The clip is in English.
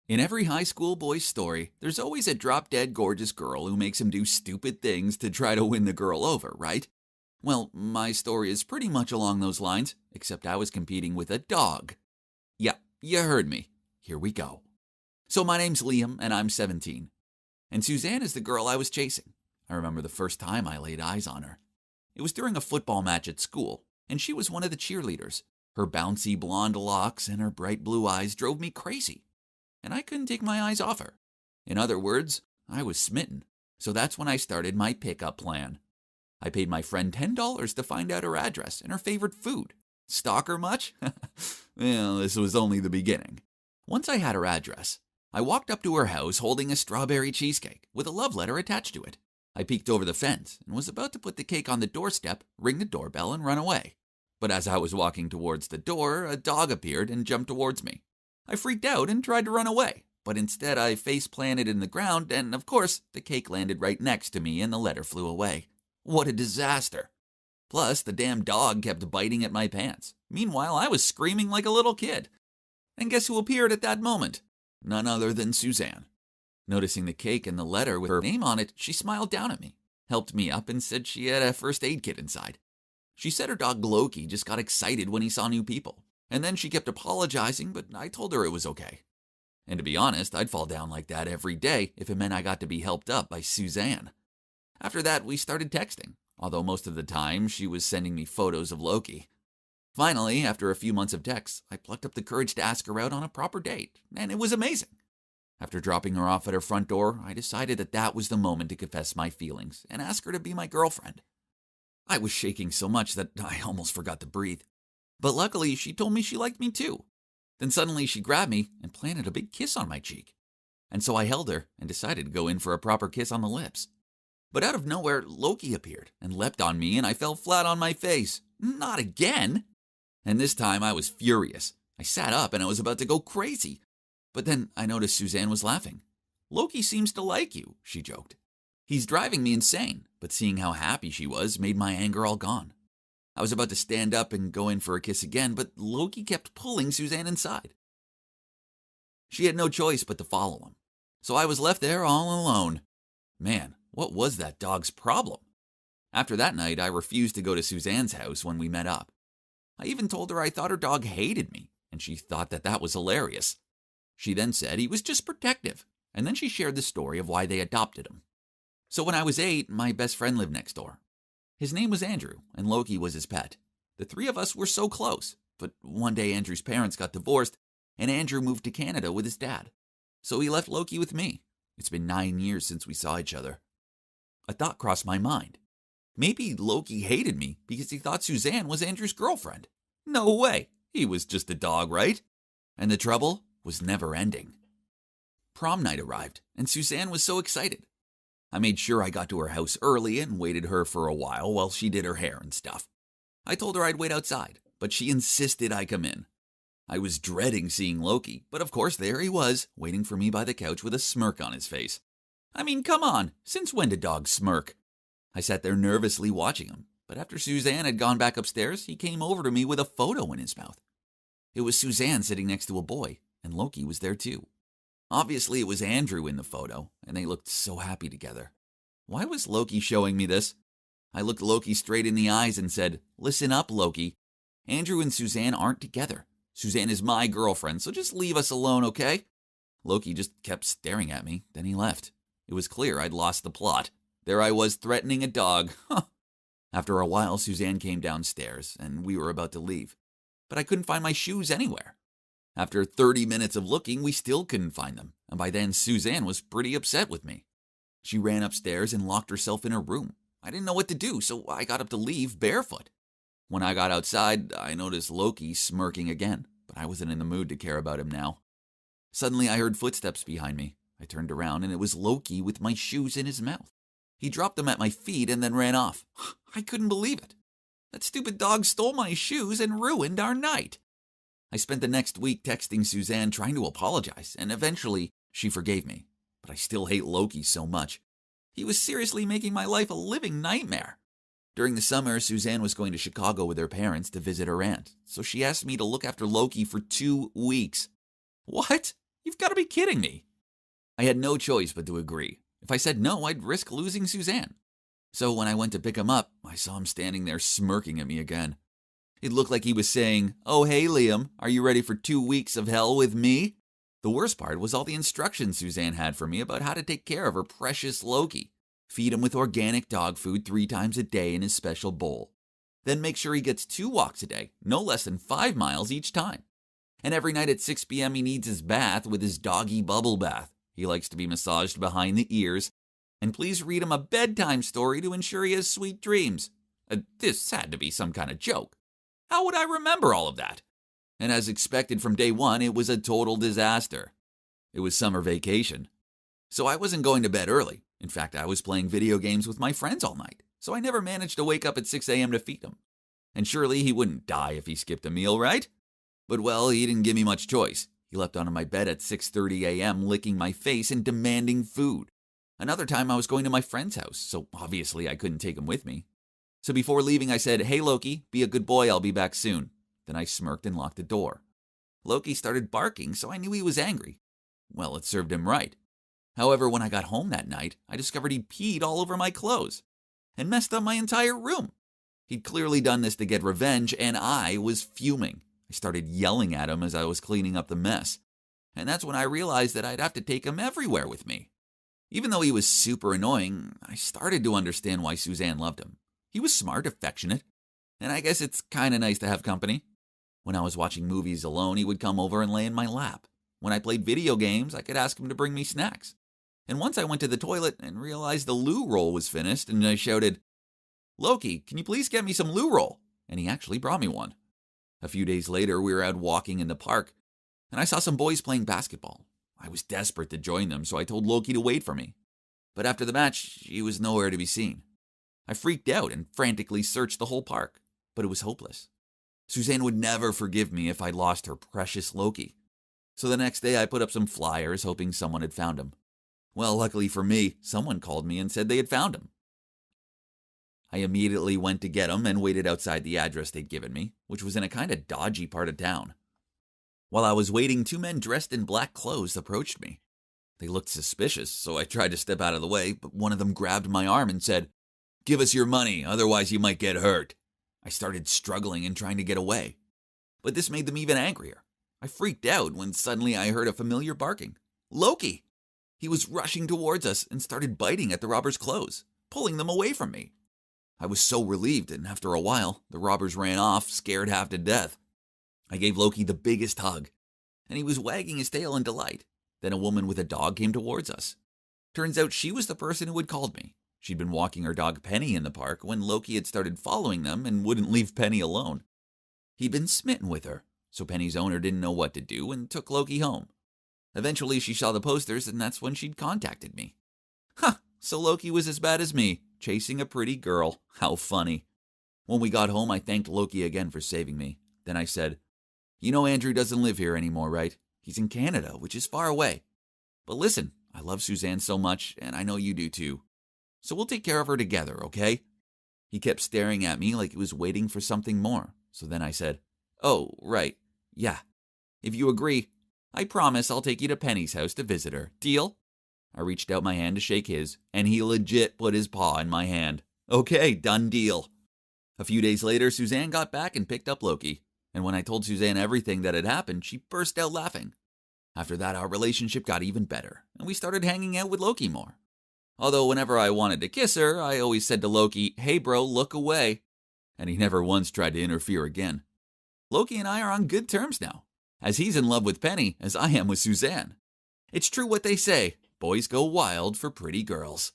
In every high school boy's story, there's always a drop-dead gorgeous girl who makes him do stupid things to try to win the girl over, right? Well, my story is pretty much along those lines, except I was competing with a dog. Yeah, you heard me. Here we go. So my name's Liam, and I'm 17. And Suzanne is the girl I was chasing. I remember the first time I laid eyes on her. It was during a football match at school, and she was one of the cheerleaders. Her bouncy blonde locks and her bright blue eyes drove me crazy, and I couldn't take my eyes off her. In other words, I was smitten. So that's when I started my pickup plan. I paid my friend $10 to find out her address and her favorite food. Stalk her much? Well, this was only the beginning. Once I had her address, I walked up to her house holding a strawberry cheesecake with a love letter attached to it. I peeked over the fence and was about to put the cake on the doorstep, ring the doorbell, and run away. But as I was walking towards the door, a dog appeared and jumped towards me. I freaked out and tried to run away, but instead I face planted in the ground, and of course, the cake landed right next to me and the letter flew away. What a disaster! Plus, the damn dog kept biting at my pants. Meanwhile, I was screaming like a little kid. And guess who appeared at that moment? None other than Suzanne. Noticing the cake and the letter with her name on it, she smiled down at me, helped me up, and said she had a first aid kit inside. She said her dog Loki just got excited when he saw new people, and then she kept apologizing, but I told her it was okay. And to be honest, I'd fall down like that every day if it meant I got to be helped up by Suzanne. After that, we started texting, although most of the time she was sending me photos of Loki. Finally, after a few months of texts, I plucked up the courage to ask her out on a proper date, and it was amazing. After dropping her off at her front door, I decided that was the moment to confess my feelings and ask her to be my girlfriend. I was shaking so much that I almost forgot to breathe. But luckily, she told me she liked me too. Then suddenly she grabbed me and planted a big kiss on my cheek. And so I held her and decided to go in for a proper kiss on the lips. But out of nowhere, Loki appeared and leapt on me and I fell flat on my face. Not again! And this time I was furious. I sat up and I was about to go crazy. But then I noticed Suzanne was laughing. "Loki seems to like you," she joked. "He's driving me insane," but seeing how happy she was made my anger all gone. I was about to stand up and go in for a kiss again, but Loki kept pulling Suzanne inside. She had no choice but to follow him. So I was left there all alone. Man, what was that dog's problem? After that night, I refused to go to Suzanne's house when we met up. I even told her I thought her dog hated me, and she thought that was hilarious. She then said he was just protective, and then she shared the story of why they adopted him. So when I was 8, my best friend lived next door. His name was Andrew, and Loki was his pet. The three of us were so close, but one day Andrew's parents got divorced, and Andrew moved to Canada with his dad. So he left Loki with me. It's been 9 years since we saw each other. A thought crossed my mind. Maybe Loki hated me because he thought Suzanne was Andrew's girlfriend. No way! He was just a dog, right? And the trouble was never ending. Prom night arrived, and Suzanne was so excited. I made sure I got to her house early and waited her for a while she did her hair and stuff. I told her I'd wait outside, but she insisted I come in. I was dreading seeing Loki, but of course there he was, waiting for me by the couch with a smirk on his face. I mean, come on, since when do dogs smirk? I sat there nervously watching him, but after Suzanne had gone back upstairs, he came over to me with a photo in his mouth. It was Suzanne sitting next to a boy, and Loki was there too. Obviously, it was Andrew in the photo, and they looked so happy together. Why was Loki showing me this? I looked Loki straight in the eyes and said, "Listen up, Loki. Andrew and Suzanne aren't together. Suzanne is my girlfriend, so just leave us alone, okay?" Loki just kept staring at me, then he left. It was clear I'd lost the plot. There I was threatening a dog. After a while, Suzanne came downstairs, and we were about to leave. But I couldn't find my shoes anywhere. After 30 minutes of looking, we still couldn't find them, and by then Suzanne was pretty upset with me. She ran upstairs and locked herself in her room. I didn't know what to do, so I got up to leave barefoot. When I got outside, I noticed Loki smirking again, but I wasn't in the mood to care about him now. Suddenly, I heard footsteps behind me. I turned around, and it was Loki with my shoes in his mouth. He dropped them at my feet and then ran off. I couldn't believe it. That stupid dog stole my shoes and ruined our night. I spent the next week texting Suzanne trying to apologize, and eventually she forgave me. But I still hate Loki so much. He was seriously making my life a living nightmare. During the summer, Suzanne was going to Chicago with her parents to visit her aunt, so she asked me to look after Loki for 2 weeks. What? You've got to be kidding me. I had no choice but to agree. If I said no, I'd risk losing Suzanne. So when I went to pick him up, I saw him standing there smirking at me again. It looked like he was saying, "Oh, hey, Liam, are you ready for 2 weeks of hell with me?" The worst part was all the instructions Suzanne had for me about how to take care of her precious Loki. Feed him with organic dog food 3 times a day in his special bowl. Then make sure he gets 2 walks a day, no less than 5 miles each time. And every night at 6 p.m. he needs his bath with his doggy bubble bath. He likes to be massaged behind the ears. And please read him a bedtime story to ensure he has sweet dreams. This had to be some kind of joke. How would I remember all of that? And as expected from day one, it was a total disaster. It was summer vacation. So I wasn't going to bed early. In fact, I was playing video games with my friends all night. So I never managed to wake up at 6 a.m. to feed him. And surely he wouldn't die if he skipped a meal, right? But well, he didn't give me much choice. He leapt onto my bed at 6:30 a.m., licking my face and demanding food. Another time I was going to my friend's house, so obviously I couldn't take him with me. So before leaving I said, "Hey Loki, be a good boy, I'll be back soon." Then I smirked and locked the door. Loki started barking, so I knew he was angry. Well, it served him right. However, when I got home that night, I discovered he'd peed all over my clothes and messed up my entire room. He'd clearly done this to get revenge, and I was fuming. I started yelling at him as I was cleaning up the mess. And that's when I realized that I'd have to take him everywhere with me. Even though he was super annoying, I started to understand why Suzanne loved him. He was smart, affectionate, and I guess it's kind of nice to have company. When I was watching movies alone, he would come over and lay in my lap. When I played video games, I could ask him to bring me snacks. And once I went to the toilet and realized the loo roll was finished, and I shouted, "Loki, can you please get me some loo roll?" And he actually brought me one. A few days later, we were out walking in the park, and I saw some boys playing basketball. I was desperate to join them, so I told Loki to wait for me. But after the match, he was nowhere to be seen. I freaked out and frantically searched the whole park, but it was hopeless. Suzanne would never forgive me if I lost her precious Loki. So the next day I put up some flyers hoping someone had found him. Well, luckily for me, someone called me and said they had found him. I immediately went to get him and waited outside the address they'd given me, which was in a kind of dodgy part of town. While I was waiting, 2 men dressed in black clothes approached me. They looked suspicious, so I tried to step out of the way, but one of them grabbed my arm and said, "Give us your money, otherwise you might get hurt." I started struggling and trying to get away. But this made them even angrier. I freaked out when suddenly I heard a familiar barking. Loki! He was rushing towards us and started biting at the robbers' clothes, pulling them away from me. I was so relieved, and after a while, the robbers ran off, scared half to death. I gave Loki the biggest hug, and he was wagging his tail in delight. Then a woman with a dog came towards us. Turns out she was the person who had called me. She'd been walking her dog Penny in the park when Loki had started following them and wouldn't leave Penny alone. He'd been smitten with her, so Penny's owner didn't know what to do and took Loki home. Eventually she saw the posters, and that's when she'd contacted me. So Loki was as bad as me, chasing a pretty girl. How funny. When we got home, I thanked Loki again for saving me. Then I said, "You know Andrew doesn't live here anymore, right? He's in Canada, which is far away. But listen, I love Suzanne so much, and I know you do too. So we'll take care of her together, okay?" He kept staring at me like he was waiting for something more. So then I said, "Oh, right. Yeah. If you agree, I promise I'll take you to Penny's house to visit her. Deal?" I reached out my hand to shake his, and he legit put his paw in my hand. Okay, done deal. A few days later, Suzanne got back and picked up Loki. And when I told Suzanne everything that had happened, she burst out laughing. After that, our relationship got even better, and we started hanging out with Loki more. Although whenever I wanted to kiss her, I always said to Loki, "Hey bro, look away." And he never once tried to interfere again. Loki and I are on good terms now, as he's in love with Penny as I am with Suzanne. It's true what they say, boys go wild for pretty girls.